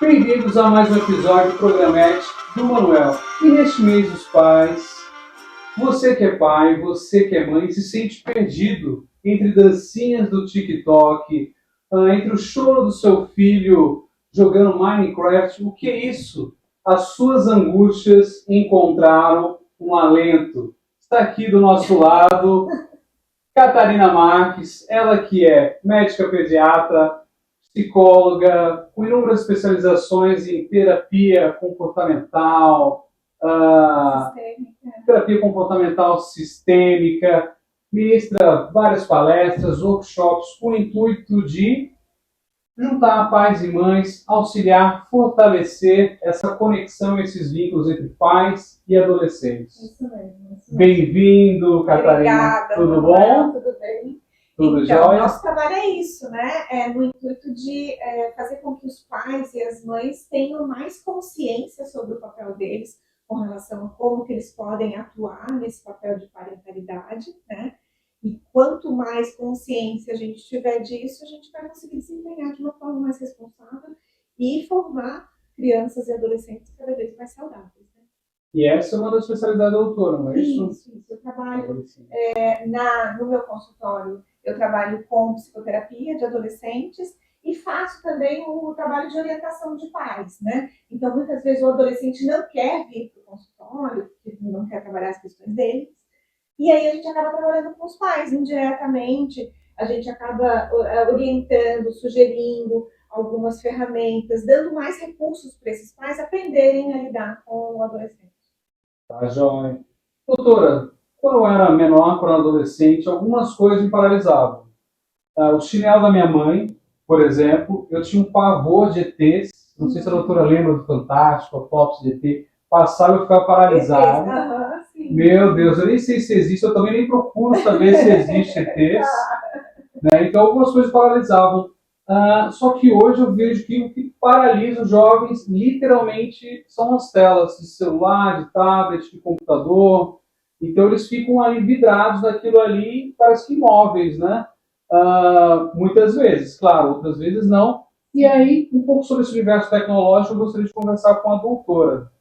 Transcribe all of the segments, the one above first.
Bem-vindos a mais um episódio do Programete do Manuel. E neste mês dos pais, você que é pai, você que é mãe, se sente perdido entre dancinhas do TikTok, entre o choro do seu filho jogando Minecraft. O que é isso? As suas angústias encontraram um alento. Está aqui do nosso lado Catarina Marques, ela que é médica pediatra, psicóloga, com inúmeras especializações em terapia comportamental, terapia comportamental sistêmica, ministra várias palestras, workshops, com o intuito de juntar pais e mães, auxiliar, fortalecer essa conexão, esses vínculos entre pais e adolescentes. Isso mesmo. Bem-vindo, Catarina. Obrigada, Tudo Manuel, bom? tudo bem? Tudo então, jóia? nosso trabalho é isso, né? É no intuito de fazer com que os pais e as mães tenham mais consciência sobre o papel deles com relação a como que eles podem atuar nesse papel de parentalidade, né? E quanto mais consciência a gente tiver disso, a gente vai conseguir desempenhar de uma forma mais responsável e formar crianças e adolescentes cada vez mais saudáveis. Né? E essa é uma das especialidades da doutora, não é isso? Isso. Eu trabalho no meu consultório, eu trabalho com psicoterapia de adolescentes e faço também o trabalho de orientação de pais, né? Então, muitas vezes o adolescente não quer vir para o consultório, porque não quer trabalhar as questões dele, e aí a gente acaba trabalhando com os pais indiretamente, a gente acaba orientando, sugerindo algumas ferramentas, dando mais recursos para esses pais aprenderem a lidar com o adolescente. Tá, joia. Doutora, quando eu era menor, quando eu era adolescente, algumas coisas me paralisavam. O chinelo da minha mãe, por exemplo, eu tinha um pavor de ETs. Não sei se a doutora lembra do Fantástico, a Fotos de ET. Passava e eu ficava paralisado. Meu Deus, eu nem sei se existe, eu também nem procuro saber se existe ETs. Né? Então, algumas coisas paralisavam. Só que hoje eu vejo que o que paralisa os jovens, literalmente, são as telas de celular, de tablet, de computador. Então, eles ficam ali vidrados naquilo ali, parece que imóveis, né? Muitas vezes, claro, outras vezes não. E aí, um pouco sobre esse universo tecnológico, eu gostaria de conversar com a doutora.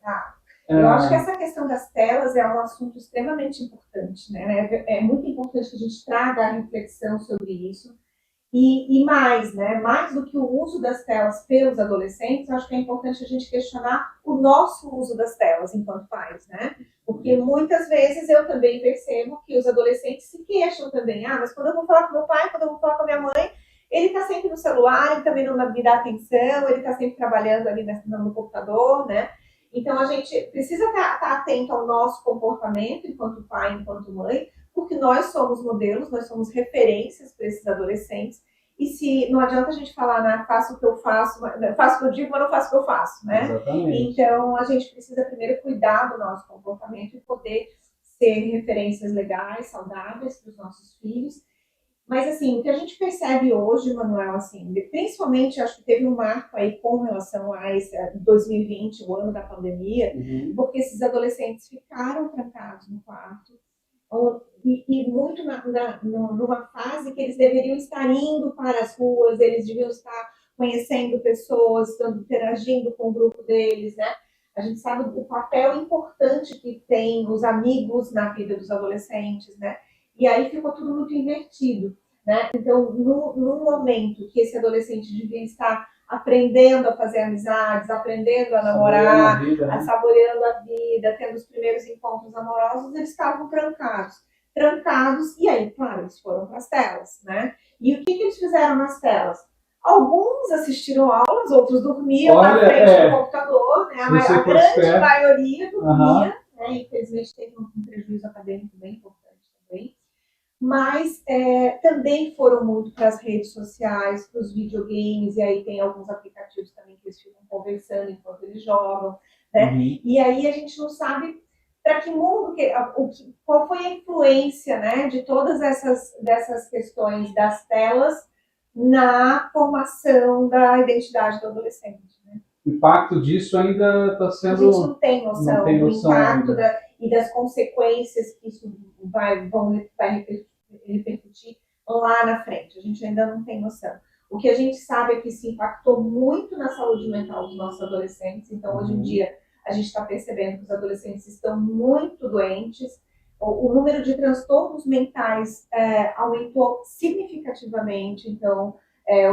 Eu acho que essa questão das telas é um assunto extremamente importante, né? É muito importante que a gente traga a reflexão sobre isso. E mais, né? Mais do que o uso das telas pelos adolescentes, acho que é importante a gente questionar o nosso uso das telas enquanto pais, né? Porque muitas vezes eu também percebo que os adolescentes se queixam também. Mas quando eu vou falar com meu pai, quando eu vou falar com a minha mãe, ele está sempre no celular, ele também não me dá atenção, ele está sempre trabalhando ali no computador, né? Então, a gente precisa estar atento ao nosso comportamento enquanto pai, enquanto mãe, porque nós somos modelos, nós somos referências para esses adolescentes. E se não adianta a gente falar, né, faço o que eu faço, faço o que eu digo, mas não faço o que eu faço, né? Exatamente. Então, a gente precisa primeiro cuidar do nosso comportamento e poder ser referências legais, saudáveis para os nossos filhos. Mas, assim, o que a gente percebe hoje, Manuel, assim, principalmente, acho que teve um marco aí com relação a esse 2020, o ano da pandemia, porque esses adolescentes ficaram trancados no quarto, e muito numa fase que eles deveriam estar indo para as ruas, eles deviam estar conhecendo pessoas, estando interagindo com o grupo deles, né? A gente sabe o papel importante que tem os amigos na vida dos adolescentes, né? E aí ficou tudo muito invertido, né? Então, no momento que esse adolescente devia estar aprendendo a fazer amizades, aprendendo a namorar, saboreando a vida, tendo os primeiros encontros amorosos, eles estavam trancados, e aí, claro, eles foram para as telas, né? E o que eles fizeram nas telas? Alguns assistiram aulas, outros dormiam na frente do computador, né? A grande maioria dormia, né? Infelizmente teve um prejuízo acadêmico bem importante também. Mas também foram muito para as redes sociais, para os videogames, e aí tem alguns aplicativos também que eles ficam conversando enquanto eles jogam, né? E aí a gente não sabe para que mundo, qual foi a influência, né, de todas dessas questões das telas na formação da identidade do adolescente. Né? O impacto disso ainda está sendo... A gente não tem noção do impacto e das consequências que isso vai repercutir lá na frente. A gente ainda não tem noção. O que a gente sabe é que isso impactou muito na saúde mental dos nossos adolescentes. Então, hoje em dia, a gente está percebendo que os adolescentes estão muito doentes. O número de transtornos mentais aumentou significativamente. Então,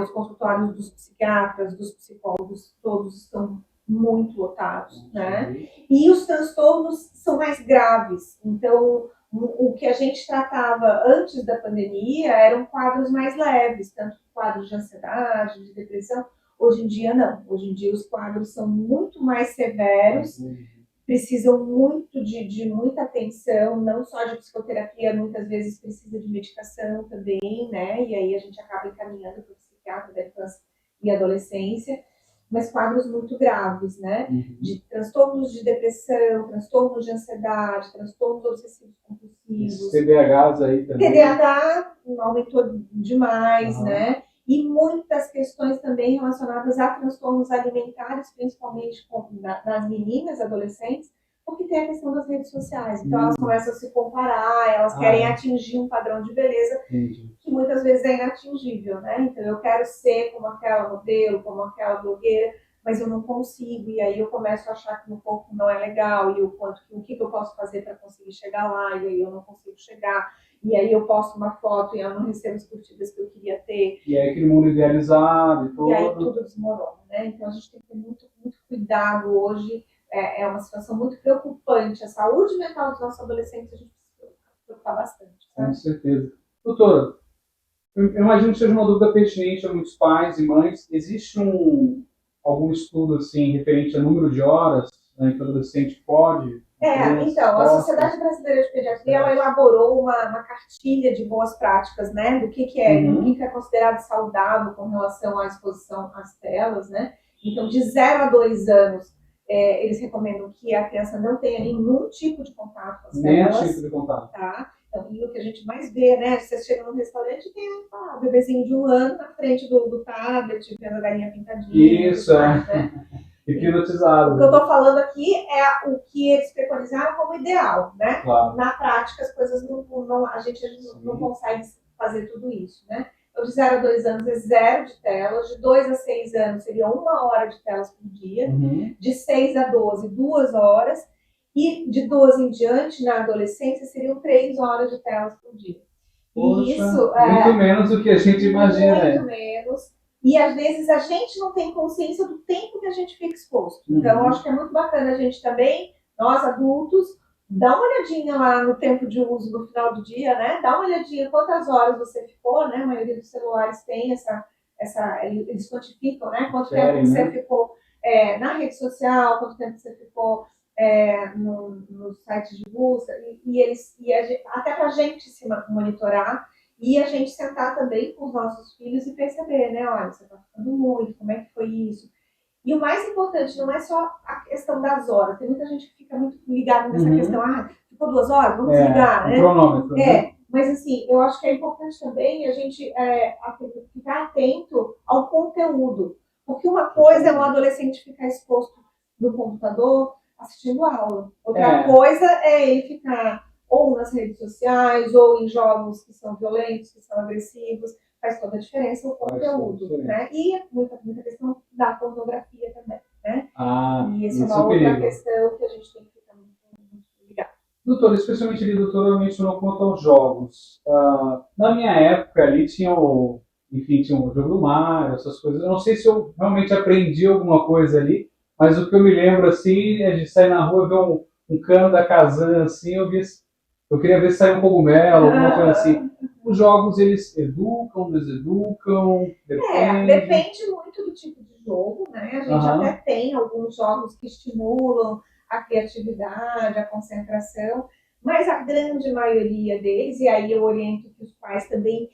os consultórios dos psiquiatras, dos psicólogos, todos estão muito lotados, né? E os transtornos são mais graves. Então, o que a gente tratava antes da pandemia eram quadros mais leves, tanto quadros de ansiedade, de depressão. Hoje em dia, não. Hoje em dia, os quadros são muito mais severos, precisam muito de muita atenção, não só de psicoterapia, muitas vezes precisa de medicação também, né? E aí a gente acaba encaminhando para o psiquiatra da infância e adolescência, mas quadros muito graves, né? De transtornos de depressão, transtornos de ansiedade, transtornos obsessivos compulsivos. TDAHs aí também. TDAH aumentou demais, né? E muitas questões também relacionadas a transtornos alimentares, principalmente nas meninas, adolescentes, porque tem a questão das redes sociais. Então, elas começam a se comparar, elas querem atingir um padrão de beleza que muitas vezes é inatingível, né? Então, eu quero ser como aquela modelo, como aquela blogueira, mas eu não consigo, e aí eu começo a achar que meu corpo não é legal, e o que eu posso fazer para conseguir chegar lá, e aí eu não consigo chegar. E aí eu posto uma foto e eu não recebo as curtidas que eu queria ter. E aí aquele mundo idealizado e tudo. E aí tudo desmorona, né? Então a gente tem que ter muito, muito cuidado hoje. É uma situação muito preocupante. A saúde mental dos nossos adolescentes a gente precisa se preocupar bastante. Sabe? Com certeza. Doutora, eu imagino que seja uma dúvida pertinente a muitos pais e mães. Existe algum estudo assim, referente a número de horas, né, que o adolescente pode... Então, a Sociedade Brasileira de Pediatria ela elaborou uma cartilha de boas práticas, né, do que é considerado saudável com relação à exposição às telas, né. Então, de 0 a 2 anos, eles recomendam que a criança não tenha nenhum tipo de contato com as telas. Nenhum tipo de contato. Tá? Então, e o que a gente mais vê, né, você chega num restaurante e tem um bebezinho de 1 ano na frente do tablet, vendo a galinha pintadinha. Isso, né? Hipnotizado. O que eu estou falando aqui é o que eles preconizaram como ideal, né? Claro. Na prática, as coisas a gente não consegue fazer tudo isso, né? Então, de 0 a 2 anos é 0 de telas, de 2 a 6 anos seria 1 hora de telas por dia, de 6 a 12, 2 horas, e de 12 em diante, na adolescência, seriam 3 horas de telas por dia. Poxa, e isso muito menos do que a gente imagina. Muito menos. E às vezes a gente não tem consciência do tempo que a gente fica exposto. Então, eu acho que é muito bacana a gente também, nós adultos, dá uma olhadinha lá no tempo de uso no final do dia, né? Dá uma olhadinha quantas horas você ficou, né? A maioria dos celulares tem eles quantificam, né? Quanto tempo você ficou na rede social, quanto tempo você ficou no site de busca, até para a gente se monitorar. E a gente sentar também com os nossos filhos e perceber, né? Olha, você está ficando muito, como é que foi isso? E o mais importante não é só a questão das horas. Tem muita gente que fica muito ligada nessa questão. Ficou 2 horas? Vamos desligar, né? Cronômetro, né? Mas assim, eu acho que é importante também a gente ficar atento ao conteúdo. Porque uma coisa é um adolescente ficar exposto no computador assistindo aula. Outra coisa é ele ficar ou nas redes sociais, ou em jogos que são violentos, que são agressivos, faz toda a diferença o conteúdo, né? E muita questão da pornografia também, né? E essa é uma outra questão que a gente tem que ficar muito ligado. Doutora, especialmente ali, doutora, mencionou quanto aos jogos. Na minha época ali tinha o jogo do Mario, essas coisas. Eu não sei se eu realmente aprendi alguma coisa ali, mas o que eu me lembro assim é de sair na rua e ver um cano da Kazan assim, eu queria ver se saiu um cogumelo, alguma coisa assim. Os jogos, eles educam, deseducam? Depende muito do tipo de jogo, né? A gente até tem alguns jogos que estimulam a criatividade, a concentração, mas a grande maioria deles, e aí eu oriento que os pais também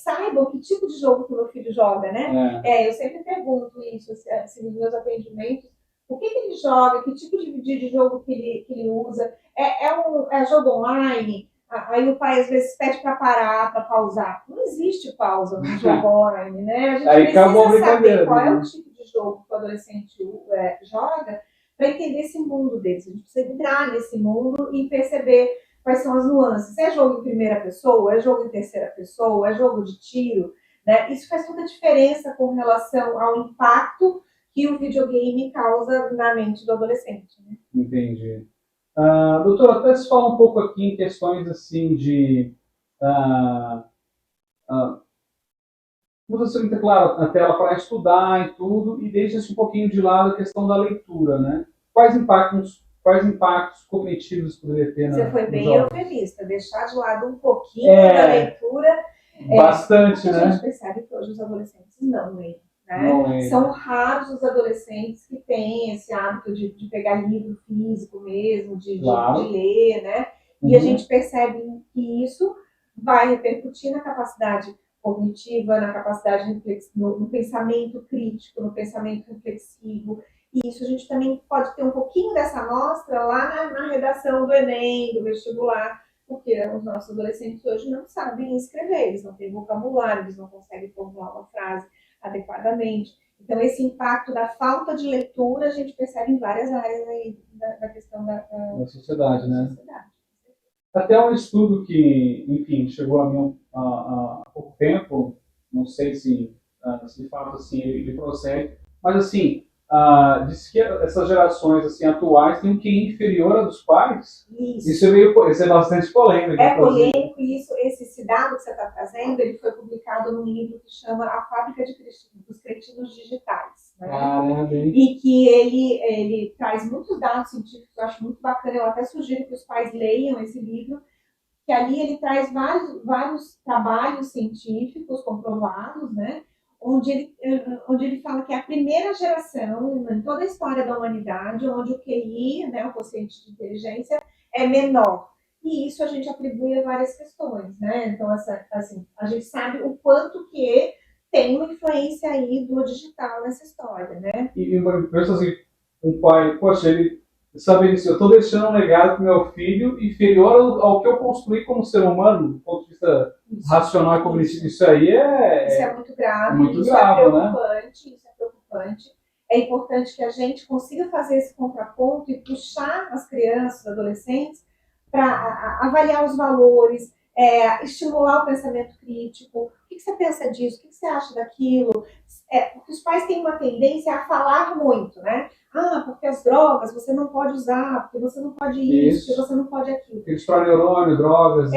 saibam que tipo de jogo que o meu filho joga, né? Eu sempre pergunto isso, assim, nos meus atendimentos, o que ele joga, que tipo de jogo que ele usa. É jogo online? Aí o pai às vezes pede para parar, para pausar. Não existe pausa no jogo online, né? A gente aí precisa saber qual é o tipo de jogo que o adolescente joga para entender esse mundo deles. A gente precisa entrar nesse mundo e perceber quais são as nuances. É jogo em primeira pessoa? É jogo em terceira pessoa? É jogo de tiro? né? Isso faz toda a diferença com relação ao impacto que o videogame causa na mente do adolescente. Né? Entendi. Doutor, até se fala um pouco aqui em questões assim de ah, ah, usa muito, claro, a tela para estudar e tudo, e deixa-se um pouquinho de lado a questão da leitura, né? Quais impactos cognitivos poderia ter Você foi nos bem jovens? eufemista, deixar de lado um pouquinho da leitura. Bastante, A gente né? percebe que hoje os adolescentes não leem. Não Né? leem. São raros os adolescentes que têm esse hábito de pegar livro físico mesmo, Claro. de ler, né? E a gente percebe que isso vai repercutir na capacidade cognitiva, na capacidade no pensamento crítico, no pensamento reflexivo. E isso a gente também pode ter um pouquinho dessa amostra lá na redação do Enem, do vestibular, porque os nossos adolescentes hoje não sabem escrever, eles não têm vocabulário, eles não conseguem formular uma frase adequadamente. Então, esse impacto da falta de leitura a gente percebe em várias áreas aí da questão da sociedade, né? Sociedade. Até um estudo que, enfim, chegou a mim há pouco tempo, não sei se de fato assim, ele procede, mas assim, diz que essas gerações assim, atuais têm um QI inferior a dos pais. Isso é bastante polêmico. É polêmico e esse dado que você está trazendo, ele foi publicado num livro que chama A Fábrica dos Cretinos Digitais. Né? E que ele traz muitos dados científicos, eu acho muito bacana, eu até sugiro que os pais leiam esse livro, que ali ele traz vários trabalhos científicos comprovados, né? Onde ele fala que é a primeira geração em toda a história da humanidade onde o QI, né, o quociente de inteligência, é menor. E isso a gente atribui a várias questões, né? Então, assim, a gente sabe o quanto que tem uma influência aí do digital nessa história, né? E eu penso assim, um pai, poxa, ele sabe isso, eu estou deixando um legado para o meu filho inferior ao que eu construí como ser humano, do ponto de vista racional e cognitivo. Isso aí Isso é muito grave, isso é preocupante, né? Isso é preocupante. É importante que a gente consiga fazer esse contraponto e puxar as crianças, os adolescentes, para avaliar os valores, estimular o pensamento crítico. O que você pensa disso? O que você acha daquilo? Porque os pais têm uma tendência a falar muito, né? Porque as drogas você não pode usar, porque você não pode isso, porque você não pode aquilo. Destrói neurônio, drogas.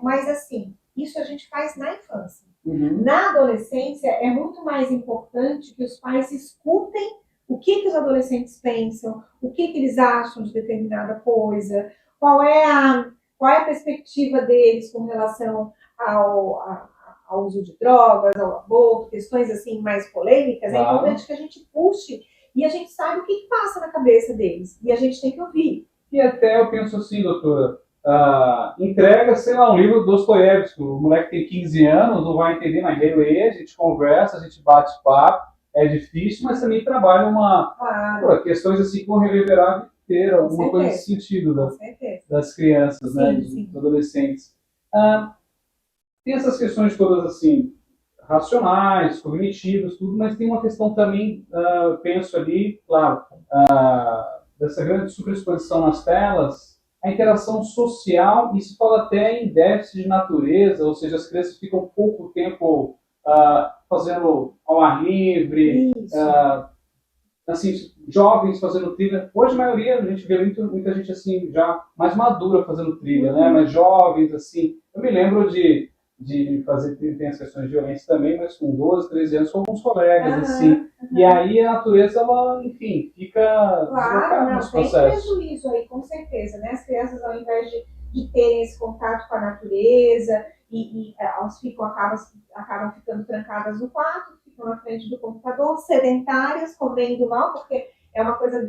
Mas assim, isso a gente faz na infância. Na adolescência, é muito mais importante que os pais escutem o que os adolescentes pensam, o que eles acham de determinada coisa, qual é a perspectiva deles com relação ao uso de drogas, ao aborto, questões assim mais polêmicas. É importante que a gente puxe e a gente sabe o que passa na cabeça deles. E a gente tem que ouvir. E até eu penso assim, doutora, entrega, sei lá, um livro do Dostoiévski. O moleque tem 15 anos, não vai entender, mas ele lê, a gente conversa, a gente bate papo. É difícil, mas também trabalha questões assim que vão reverberar a vida inteira, alguma coisa nesse sentido das crianças, né, dos adolescentes. Tem essas questões todas assim, racionais, cognitivas, tudo, mas tem uma questão também, penso ali, claro, dessa grande superexposição nas telas, a interação social, e se fala até em déficit de natureza, ou seja, as crianças ficam pouco tempo fazendo ao ar livre, assim, jovens fazendo trilha. Hoje a maioria, a gente vê muita gente assim, já mais madura fazendo trilha, né? Mas jovens, assim, eu me lembro de fazer trilha, tem as questões de violência também, mas com 12, 13 anos, com alguns colegas, assim. E aí a natureza, ela, enfim, fica deslocada nesse processo. Tem prejuízo aí, com certeza, né? As crianças, ao invés de terem esse contato com a natureza, elas acabam ficando trancadas no quarto, ficam na frente do computador, sedentárias, comendo mal, porque é uma coisa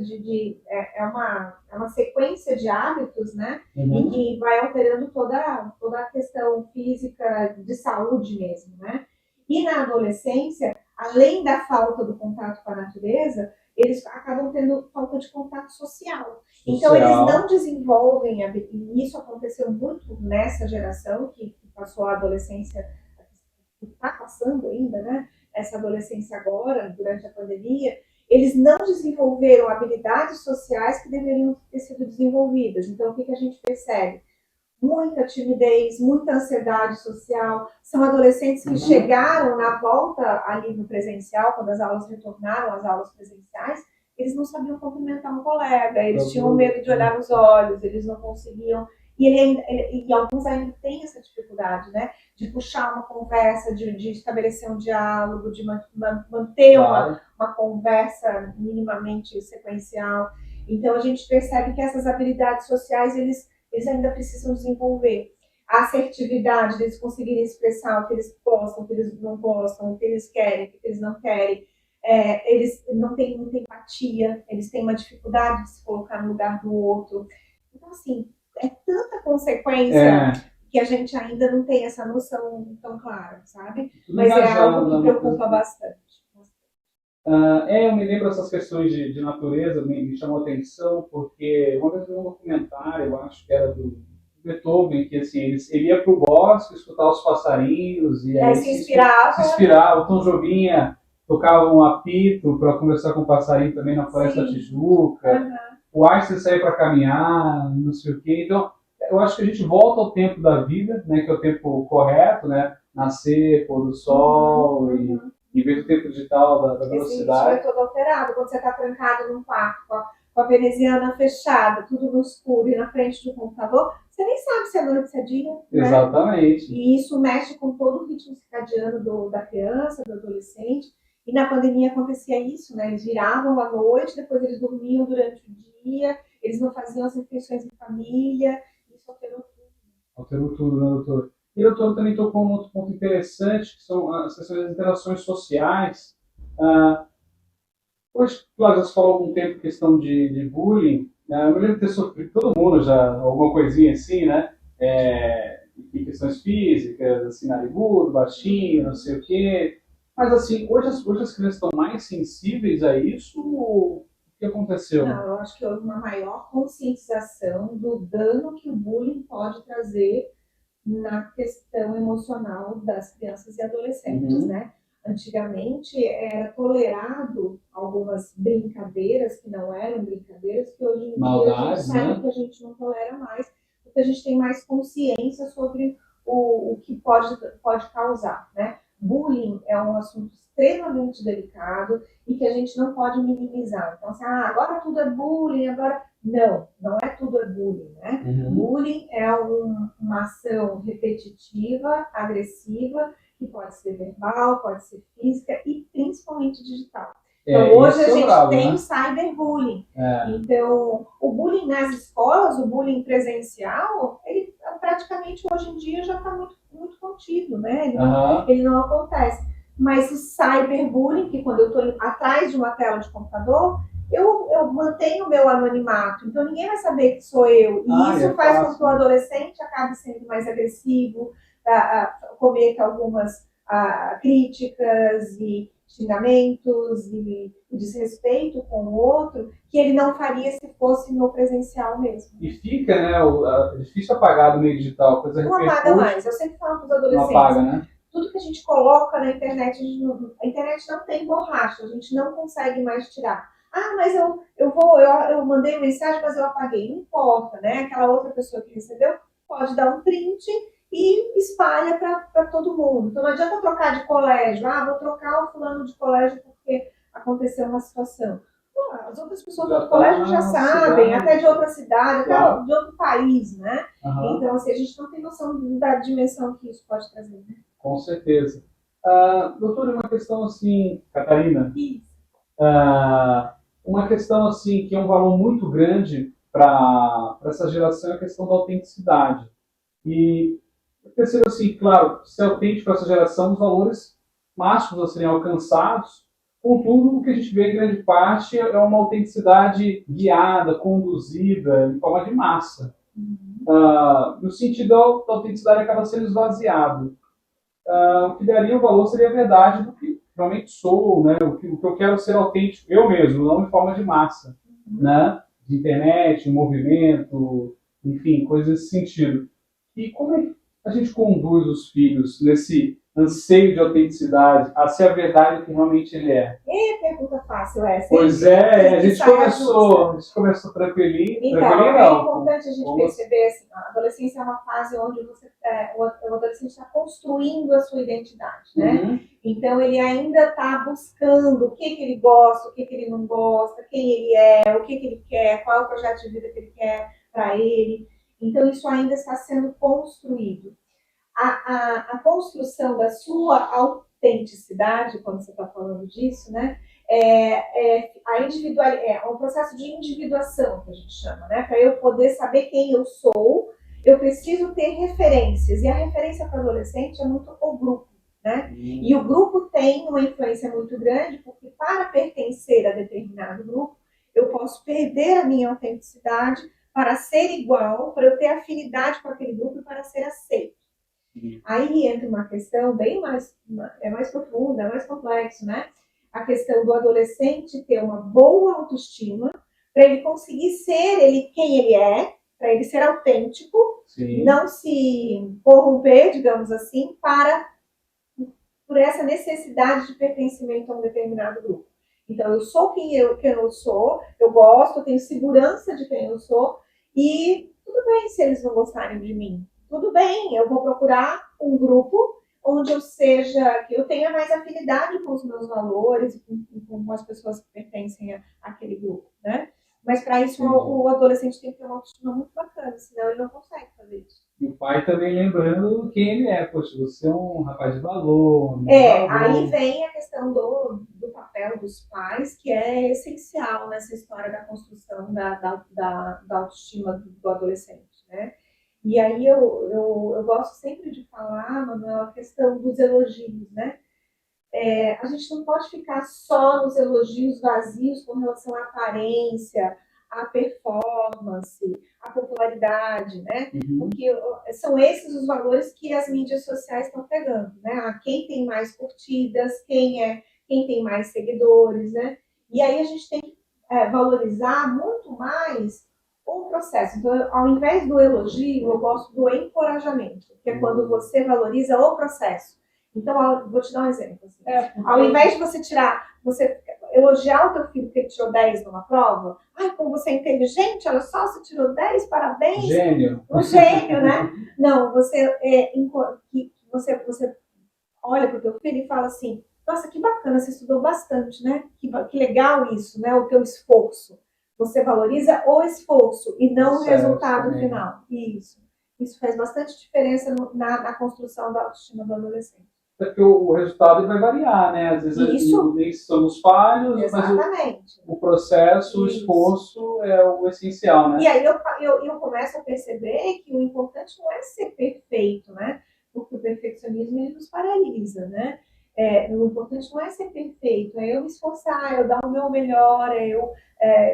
é uma sequência de hábitos, né? E que vai alterando toda a questão física de saúde mesmo, né? E na adolescência, além da falta do contato com a natureza, eles acabam tendo falta de contato social. Então, eles não desenvolvem, e isso aconteceu muito nessa geração que passou a adolescência, que está passando ainda, né? Essa adolescência agora, durante a pandemia, eles não desenvolveram habilidades sociais que deveriam ter sido desenvolvidas. Então, o que a gente percebe? muita timidez, muita ansiedade social. São adolescentes que chegaram na volta ali no presencial, quando as aulas retornaram às aulas presenciais, eles não sabiam cumprimentar um colega, eles tinham medo de olhar nos olhos, eles não conseguiam. E alguns ainda têm essa dificuldade, né? De puxar uma conversa, de estabelecer um diálogo, de manter uma conversa minimamente sequencial. Então, a gente percebe que essas habilidades sociais, eles ainda precisam desenvolver. A assertividade, deles conseguirem expressar o que eles gostam, o que eles não gostam, o que eles querem, o que eles não querem. Eles não têm muita empatia, eles têm uma dificuldade de se colocar no lugar do outro. Então, assim, é tanta consequência que a gente ainda não tem essa noção tão clara, sabe? Mas é algo que preocupa bastante. Eu me lembro dessas questões de natureza, me chamou a atenção, porque uma vez eu vi um documentário, eu acho que era do Beethoven, que assim, ele ia para o bosque escutar os passarinhos, e aí se inspirava. O Tom Jobim tocava um apito para conversar com o passarinho também na Floresta da Tijuca, o Einstein saiu para caminhar, não sei o quê. Então, eu acho que a gente volta ao tempo da vida, né, que é o tempo correto, né, nascer, pôr do sol, e em vez do tempo digital da velocidade. Esse é todo alterado. Quando você está trancado num quarto com a veneziana fechada, tudo no escuro e na frente do computador, você nem sabe se é noite, se é dia. Né? Exatamente. E isso mexe com todo o ritmo circadiano da criança, do adolescente. E na pandemia acontecia isso, né? Eles viravam à noite, depois eles dormiam durante o dia, eles não faziam as refeições em família. Isso alterou tudo. Alterou tudo, né, doutor? E o doutor também tocou um outro ponto interessante, que são as questões das interações sociais. Hoje, claro, já se falou há algum tempo questão de bullying. Eu me lembro de ter sofrido, todo mundo já, alguma coisinha assim, né? Em questões físicas, assim, narigudo, baixinho, não sei o quê. Mas, assim, hoje as crianças estão mais sensíveis a isso? O que aconteceu? Não, eu acho que houve uma maior conscientização do dano que o bullying pode trazer na questão emocional das crianças e adolescentes, né? Antigamente era tolerado algumas brincadeiras que não eram brincadeiras, que hoje em dia a gente sabe que a gente não tolera mais, porque a gente tem mais consciência sobre o que pode causar, né? Bullying é um assunto extremamente delicado e que a gente não pode minimizar. Então, assim, agora tudo é bullying, agora... Não é tudo bullying, né? Bullying é uma ação repetitiva, agressiva, que pode ser verbal, pode ser física e principalmente digital. Então, hoje a gente tem o cyberbullying. Então, o bullying nas escolas, o bullying presencial, ele praticamente hoje em dia já está muito, muito contido, né? Ele não acontece. Mas o cyberbullying, que quando eu estou atrás de uma tela de computador, eu mantenho o meu anonimato, então ninguém vai saber que sou eu. E isso faz com que o adolescente acabe sendo mais agressivo, cometa algumas críticas e xingamentos e desrespeito com o outro, que ele não faria se fosse no presencial mesmo. E fica, né? É difícil apagar do meio digital. Não apaga mais. Eu sempre falo para os adolescentes. Não apaga, né? Tudo que a gente coloca na internet, a internet não tem borracha, a gente não consegue mais tirar. Mas eu mandei mensagem, mas eu apaguei. Não importa, né? Aquela outra pessoa que recebeu pode dar um print e espalha para todo mundo. Então não adianta trocar de colégio. Vou trocar o fulano de colégio porque aconteceu uma situação. As outras pessoas do outro colégio já sabem, até de outra cidade, até de outro país, né? Então, assim, a gente não tem noção da dimensão que isso pode trazer, né? Com certeza. Doutora, uma questão assim, Catarina. Isso. Uma questão assim que é um valor muito grande para essa geração é a questão da autenticidade. E eu percebo assim, claro, ser autêntico para essa geração, os valores máximos a serem alcançados, contudo, o que a gente vê em grande parte é uma autenticidade guiada, conduzida, em forma de massa. No sentido da autenticidade acaba sendo esvaziado. O que daria o valor seria a verdade do que realmente sou, né? O que eu quero ser autêntico, eu mesmo, não em forma de massa, né? De internet, movimento, enfim, coisas nesse sentido. E como é que a gente conduz os filhos nesse anseio de autenticidade a ser a verdade que realmente ele é? Pergunta fácil essa, hein? Pois é, a Que gente saia justa. começou tranquilinho, Então, tranquilinho é não. importante a gente perceber, assim, a adolescência é uma fase onde o adolescente está construindo a sua identidade, né? Uhum. Então, ele ainda está buscando o que ele gosta, o que ele não gosta, quem ele é, o que ele quer, qual é o projeto de vida que ele quer para ele. Então, isso ainda está sendo construído. A construção da sua autenticidade, quando você está falando disso, né? É um processo de individuação que a gente chama, né? Para eu poder saber quem eu sou, eu preciso ter referências. E a referência para adolescente é muito o grupo, né? E o grupo tem uma influência muito grande, porque para pertencer a determinado grupo, eu posso perder a minha autenticidade para ser igual, para eu ter afinidade com aquele grupo e para ser aceito. Aí entra uma questão bem mais profunda, mais complexo, né? A questão do adolescente ter uma boa autoestima para ele conseguir ser quem ele é, para ele ser autêntico, Sim. Não se corromper, digamos assim, por essa necessidade de pertencimento a um determinado grupo. Então, eu sou quem eu sou, eu gosto, eu tenho segurança de quem eu sou, e tudo bem se eles não gostarem de mim. Tudo bem, eu vou procurar um grupo onde que eu tenha mais afinidade com os meus valores e com as pessoas que pertencem àquele grupo, né? Mas para isso o adolescente tem que ter uma autoestima muito bacana, senão ele não consegue fazer isso. E o pai também lembrando quem ele é. Poxa, você é um rapaz de valor. Aí vem a questão do papel dos pais, que é essencial nessa história da construção da autoestima do adolescente, né? E aí eu gosto sempre de falar, Manuel, a questão dos elogios, né? A gente não pode ficar só nos elogios vazios com relação à aparência, à performance, à popularidade, né? Porque são esses os valores que as mídias sociais estão pegando, né? Quem tem mais curtidas, quem tem mais seguidores, né? E aí a gente tem que valorizar muito mais o processo. Então, ao invés do elogio, eu gosto do encorajamento, que é quando você valoriza o processo. Então, vou te dar um exemplo. Assim. Ao invés de você elogiar o teu filho porque ele tirou 10 numa prova, como você é inteligente, olha só, você tirou 10, parabéns. Gênio. Um gênio, né? Não, você olha para o teu filho e fala assim, nossa, que bacana, você estudou bastante, né? Que legal isso, né? O teu esforço. Você valoriza o esforço e não o resultado final. Isso faz bastante diferença na construção da autoestima do adolescente. Porque o resultado vai variar, né? Às vezes nem somos falhos, exatamente. Mas o processo, o esforço é o essencial, né? E aí eu começo a perceber que o importante não é ser perfeito, né? Porque o perfeccionismo ele nos paralisa, né? O importante não é ser perfeito, é eu me esforçar, eu dar o meu melhor, é eu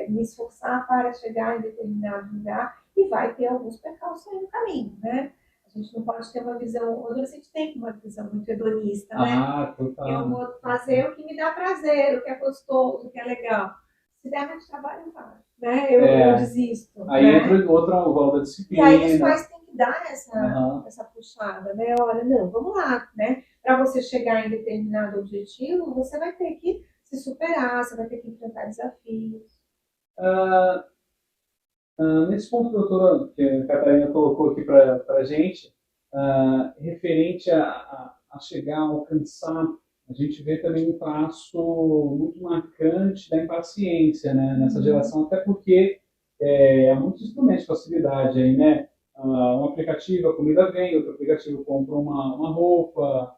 me esforçar para chegar em determinado lugar e vai ter alguns percalços aí no caminho, né? A gente não pode ter uma visão, o adolescente tem uma visão muito hedonista, né? Total. Eu vou fazer o que me dá prazer, o que é gostoso, o que é legal. Se der muito trabalho, vai, né? Eu desisto. Aí entra outro valor da disciplina. E aí os pais têm que dar essa puxada, né? Olha, não, vamos lá, né? Para você chegar em determinado objetivo, você vai ter que se superar, você vai ter que enfrentar desafios. Nesse ponto, doutora, que a Catarina colocou aqui para a gente, referente a chegar, a alcançar, a gente vê também um traço muito marcante da impaciência, né, nessa geração, até porque há muitos instrumentos de facilidade aí, né? Um aplicativo, a comida vem, outro aplicativo compra uma roupa,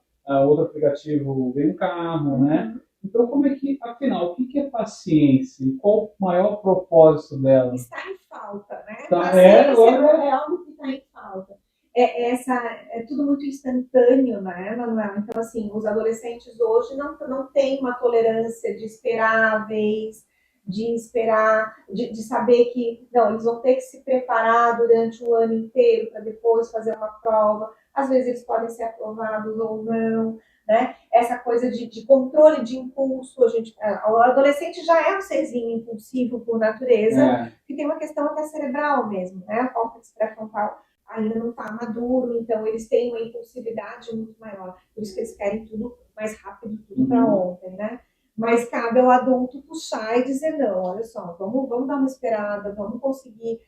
outro aplicativo vem um carro, né? Então, como é que, afinal, o que é paciência? Qual o maior propósito dela? Está em falta, né? Paciência é algo que está em falta. É tudo muito instantâneo, né, Manuel? Então, assim, os adolescentes hoje não têm uma tolerância de esperar a vez, de saber que, não, eles vão ter que se preparar durante um ano inteiro para depois fazer uma prova. Às vezes eles podem ser aprovados ou não, né? Essa coisa de controle de impulso, o adolescente já é um serzinho impulsivo por natureza, que tem uma questão até cerebral mesmo, né? A córtex pré-frontal ainda não está maduro, então eles têm uma impulsividade muito maior, por isso que eles querem tudo mais rápido, tudo para ontem, né? Mas cabe ao adulto puxar e dizer, não, olha só, vamos dar uma esperada, vamos conseguir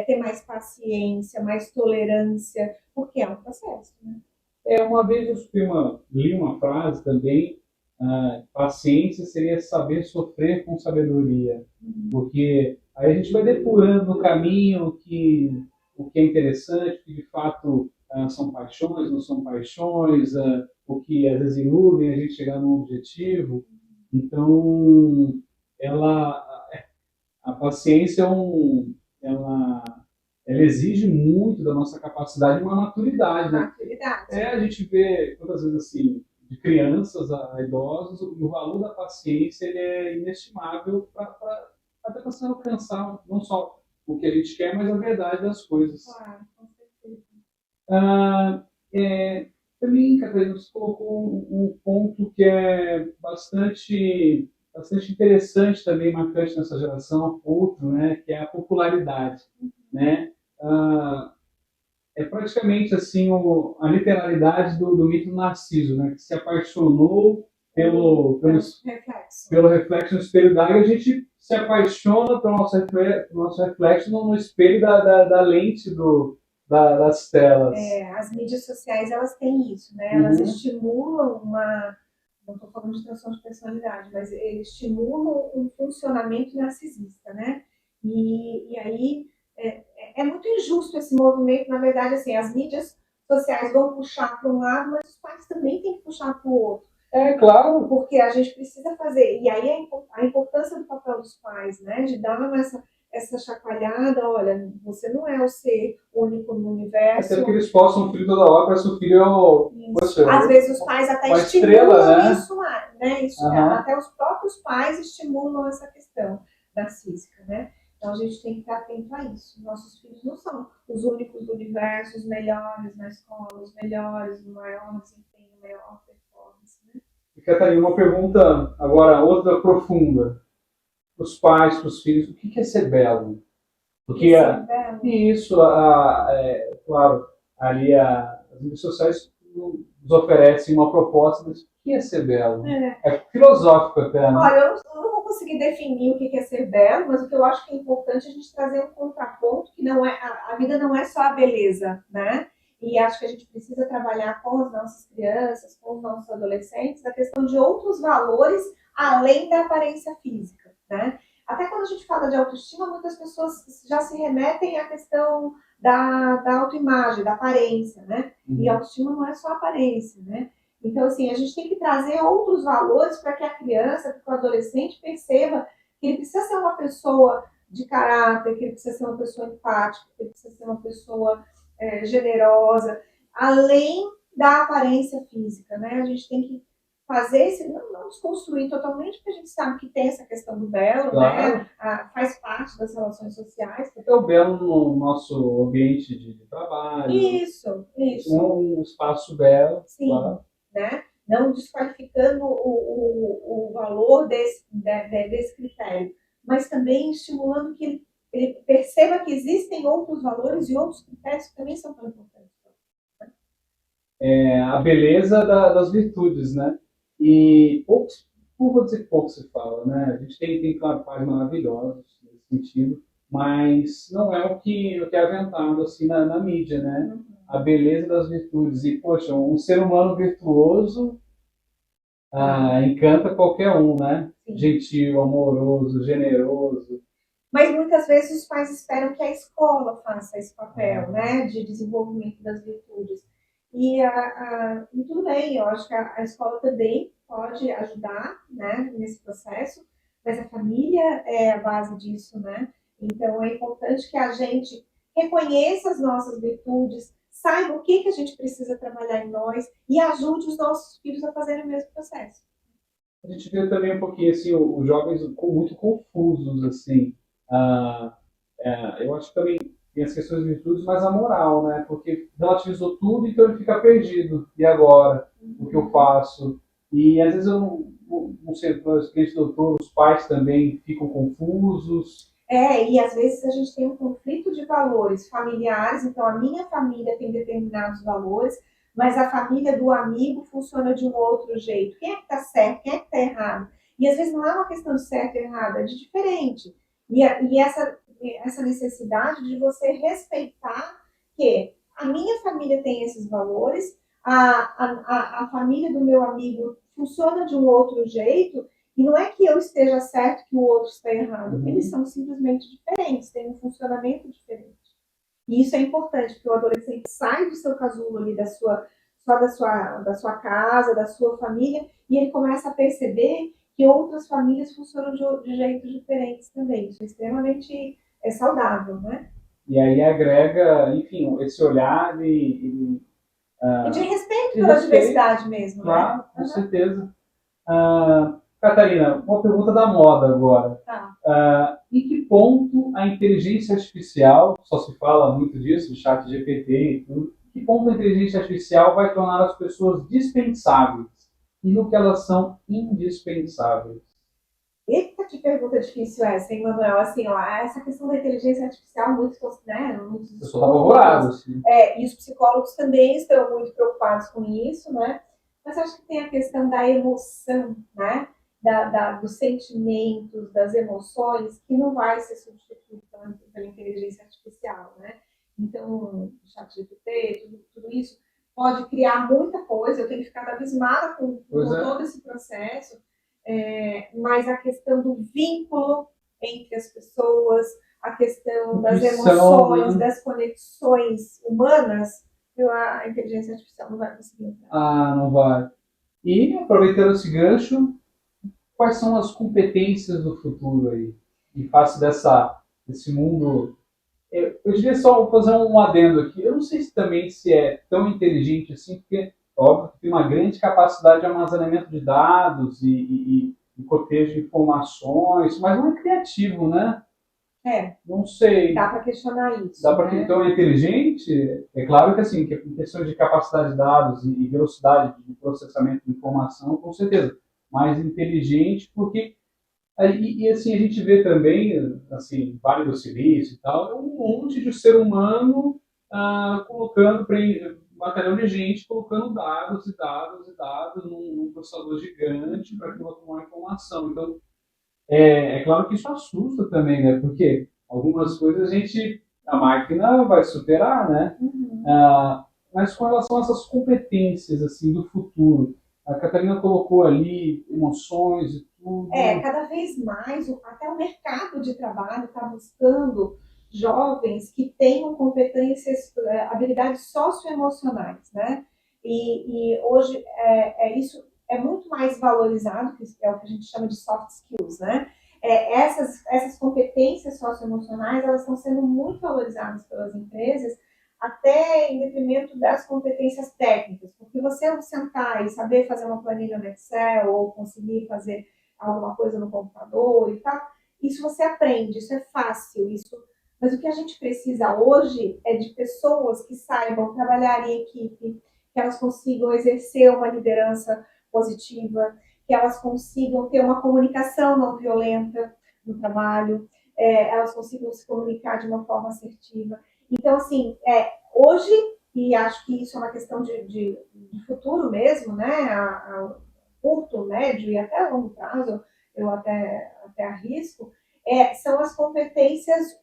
ter mais paciência, mais tolerância, porque é um processo, né? Uma vez li uma frase também, paciência seria saber sofrer com sabedoria, porque aí a gente vai depurando no caminho o que é interessante, o que de fato são paixões, não são paixões, o que às vezes iludem a gente chegar num objetivo. Então, ela, a paciência ela, ela exige muito da nossa capacidade e uma maturidade, né? Maturidade. A gente vê quantas vezes assim, de crianças a idosos, o valor da paciência ele é inestimável até para você alcançar não só o que a gente quer, mas a verdade das coisas. Claro, com certeza. Ah, também, Catarina, você colocou um ponto que é bastante interessante também, marcante nessa geração, outro, né, que é a popularidade, né? Ah, é praticamente assim a literalidade do mito do Narciso, né, que se apaixonou reflexo. pelo reflexo no espelho d'água, a gente se apaixona pelo nosso reflexo no espelho da lente das telas. As mídias sociais, elas têm isso, né? Elas estimulam não estou falando de transtorno de personalidade, mas eles estimulam um funcionamento narcisista, né? E aí é muito injusto esse movimento, na verdade, assim, as mídias sociais vão puxar para um lado, mas os pais também têm que puxar para o outro. Claro. Porque a gente precisa fazer, e aí a importância do papel dos pais, né? De dar essa chacoalhada, olha, você não é o ser único no universo. Até porque eles postam o filho toda hora, parece o filho... Às vezes os pais até estimulam isso, né? Até os próprios pais estimulam essa questão narcísica, né? Então a gente tem que estar atento a isso. Nossos filhos não são os únicos do universo, os melhores na escola, os melhores, o maior desempenho, a maior performance, né? E, Catarina, uma pergunta agora, outra profunda. Para os pais, para os filhos, o que é ser belo? Porque isso, claro, ali as redes sociais nos oferecem uma proposta, mas o que é ser belo? É filosófico até, né? Olha, eu não vou conseguir definir o que é ser belo, mas o que eu acho que é importante é a gente trazer um contraponto, que não é, a vida não é só a beleza, né? E acho que a gente precisa trabalhar com as nossas crianças, com os nossos adolescentes, a questão de outros valores além da aparência física, né? Até quando a gente fala de autoestima, muitas pessoas já se remetem à questão da autoimagem, da aparência, né? E a autoestima não é só aparência, né? Então, assim, a gente tem que trazer outros valores para que a criança, que o adolescente perceba que ele precisa ser uma pessoa de caráter, que ele precisa ser uma pessoa empática, que ele precisa ser uma pessoa generosa, além da aparência física, né? A gente tem que fazer não desconstruir totalmente, porque a gente sabe que tem essa questão do belo, claro, né? Faz parte das relações sociais. Até o belo no nosso ambiente de trabalho. Isso. Um espaço belo. Sim, claro. Né? Não desqualificando o valor desse critério, mas também estimulando que ele perceba que existem outros valores e outros critérios que também são tão importantes. A beleza das virtudes, né? E não vou dizer que pouco se fala, né? A gente tem claro, pais maravilhosos nesse sentido, mas não é o que é aventado assim na mídia, né? A beleza das virtudes. E, poxa, um ser humano virtuoso encanta qualquer um, né? Sim. Gentil, amoroso, generoso. Mas muitas vezes os pais esperam que a escola faça esse papel, né? De desenvolvimento das virtudes. E tudo bem, eu acho que a escola também pode ajudar, né, nesse processo, mas a família é a base disso, né? Então é importante que a gente reconheça as nossas virtudes, saiba o que a gente precisa trabalhar em nós e ajude os nossos filhos a fazerem o mesmo processo. A gente vê também um pouquinho assim, os jovens muito confusos, assim. Eu acho que também tem as questões de virtudes, mas a moral, né? Porque relativizou tudo, então ele fica perdido. E agora? O que eu faço? E às vezes eu não sei, os clientes doutor, os pais também ficam confusos. E às vezes a gente tem um conflito de valores familiares, então a minha família tem determinados valores, mas a família do amigo funciona de um outro jeito. Quem é que está certo, quem é que está errado? E às vezes não é uma questão de certo e errado, é de diferente. E essa necessidade de você respeitar que a minha família tem esses valores, a família do meu amigo funciona de um outro jeito, e não é que eu esteja certo que o outro está errado, eles são simplesmente diferentes, têm um funcionamento diferente. E isso é importante, porque o adolescente sai do seu casulo ali, só da sua casa, da sua família, e ele começa a perceber que outras famílias funcionam de jeitos diferentes também. Isso é extremamente saudável, né? E aí agrega, enfim, esse olhar E de respeito de pela respeito, diversidade mesmo, né? claro, com certeza. Catarina, uma pergunta da moda agora. Tá. Em que ponto a inteligência artificial, só se fala muito disso, chat GPT e tudo, em que ponto a inteligência artificial vai tornar as pessoas dispensáveis e no que elas são indispensáveis? Eita, que pergunta difícil essa, hein, Manuel? Assim, ó, essa questão da inteligência artificial, muitos Eu sou apavorado, estudos, assim. e os psicólogos também estão muito preocupados com isso, né? Mas acho que tem a questão da emoção, né? Dos sentimentos, das emoções, que não vai ser substituído pela inteligência artificial, né? Então, o chat GPT, tudo isso, pode criar muita coisa, eu tenho ficado abismada com todo esse processo, mas a questão do vínculo entre as pessoas, a questão das emoções, das conexões humanas, a inteligência artificial não vai conseguir entrar. Não vai. E, aproveitando esse gancho, quais são as competências do futuro aí? Em face desse mundo. Eu queria só fazer um adendo aqui. Eu não sei se também se é tão inteligente assim, porque, óbvio, que tem uma grande capacidade de armazenamento de dados e cotejo de informações, mas não é criativo, né? Não sei. Dá para questionar isso. Né? Então, é inteligente? É claro que, assim, que em questões de capacidade de dados e velocidade de processamento de informação, com certeza. Mais inteligente, porque assim, a gente vê também, assim, Vale do Silício e tal, um monte de ser humano colocando, batalhão de gente colocando dados e dados e dados num processador gigante para que ela tomar informação. Então, é claro que isso assusta também, né? Porque algumas coisas a máquina vai superar, né? Mas com relação a essas competências, assim, do futuro, a Catarina colocou ali emoções e tudo. Cada vez mais, até o mercado de trabalho está buscando jovens que tenham competências, habilidades socioemocionais, né? E hoje isso é muito mais valorizado, que é o que a gente chama de soft skills, né? Essas competências socioemocionais, elas estão sendo muito valorizadas pelas empresas, até em detrimento das competências técnicas, porque você sentar e saber fazer uma planilha no Excel ou conseguir fazer alguma coisa no computador e tal, isso você aprende, isso é fácil, mas o que a gente precisa hoje é de pessoas que saibam trabalhar em equipe, que elas consigam exercer uma liderança positiva, que elas consigam ter uma comunicação não violenta no trabalho, elas consigam se comunicar de uma forma assertiva. Então, assim, hoje, e acho que isso é uma questão de futuro mesmo, né? Curto, médio e até longo prazo, eu até arrisco, são as competências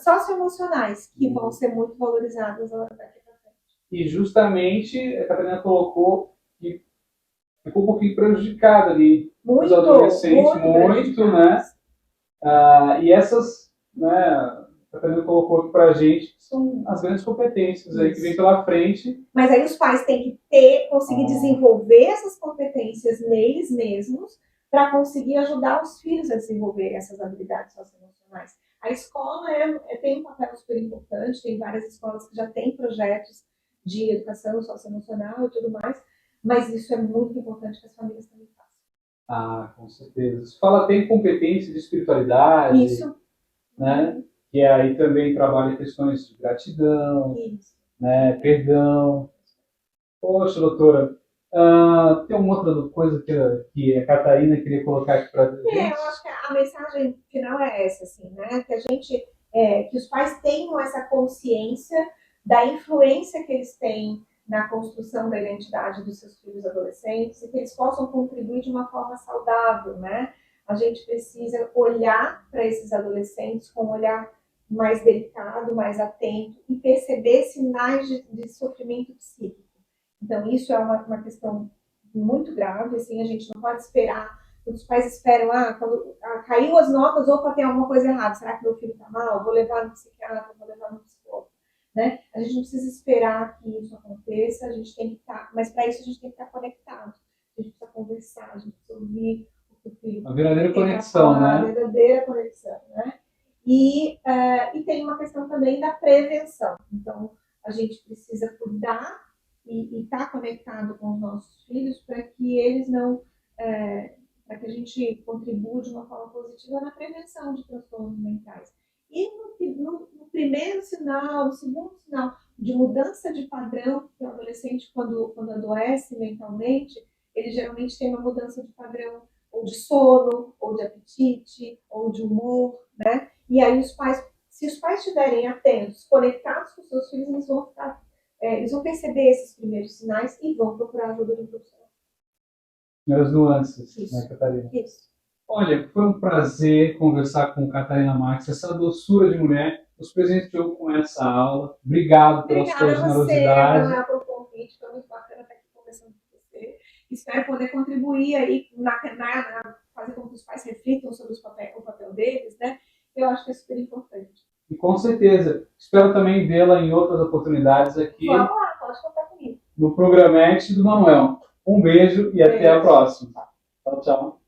socioemocionais que vão ser muito valorizadas daqui para frente. E justamente a Catarina colocou que ficou um pouquinho prejudicada ali. Os adolescentes, muito, né? E essas, né, a Catarina colocou aqui pra gente, que são as grandes competências aí que vem pela frente. Mas aí os pais têm que conseguir desenvolver essas competências neles mesmos para conseguir ajudar os filhos a desenvolver essas habilidades socioemocionais. A escola tem um papel super importante, tem várias escolas que já têm projetos de educação socioemocional e tudo mais, mas isso é muito importante que as famílias também façam. Com certeza. Você fala até em competência de espiritualidade. Isso. Né? Que aí também trabalha questões de gratidão, né? Perdão. Poxa, doutora, tem uma outra coisa que a Catarina queria colocar aqui para a gente? Eu acho que a mensagem final é essa, assim, né? Que a gente, que os pais tenham essa consciência da influência que eles têm na construção da identidade dos seus filhos adolescentes e que eles possam contribuir de uma forma saudável, né? A gente precisa olhar para esses adolescentes com um olhar mais delicado, mais atento e perceber sinais de sofrimento psíquico. Então, isso é uma questão muito grave, assim, a gente não pode esperar. Os pais esperam, quando caiu as notas, opa, tem alguma coisa errada, será que meu filho está mal? Vou levar no psiquiatra, vou levar no psicólogo. Né? A gente não precisa esperar que isso aconteça, a gente tem que estar, mas para isso a gente tem que estar conectado. A gente precisa conversar, a gente precisa ouvir o que o filho. A verdadeira conexão, né? A verdadeira conexão, né? E tem uma questão também da prevenção. Então, a gente precisa cuidar e estar conectado com os nossos filhos para que eles não. Para que a gente contribua de uma forma positiva na prevenção de transtornos mentais. E no primeiro sinal, no segundo sinal de mudança de padrão, que o adolescente, quando adoece mentalmente, ele geralmente tem uma mudança de padrão ou de sono, ou de apetite, ou de humor, né? E aí os pais, se os pais estiverem atentos, conectados com seus filhos, eles vão perceber esses primeiros sinais e vão procurar ajuda de um profissional. Primeiras nuances, Isso. né, Catarina? Isso. Olha, foi um prazer conversar com Catarina Marques, essa doçura de mulher, nos presenteou com essa aula. Obrigado pela sua generosidade. Obrigada pelo convite, foi muito bacana estar aqui conversando com você. Espero poder contribuir aí fazer com que os pais reflitam sobre o papel deles, né? Eu acho que é super importante. E com certeza, espero também vê-la em outras oportunidades aqui. Vamos lá, pode contar comigo. No Programete do Manuel. Um beijo e até a próxima. Tchau, tchau.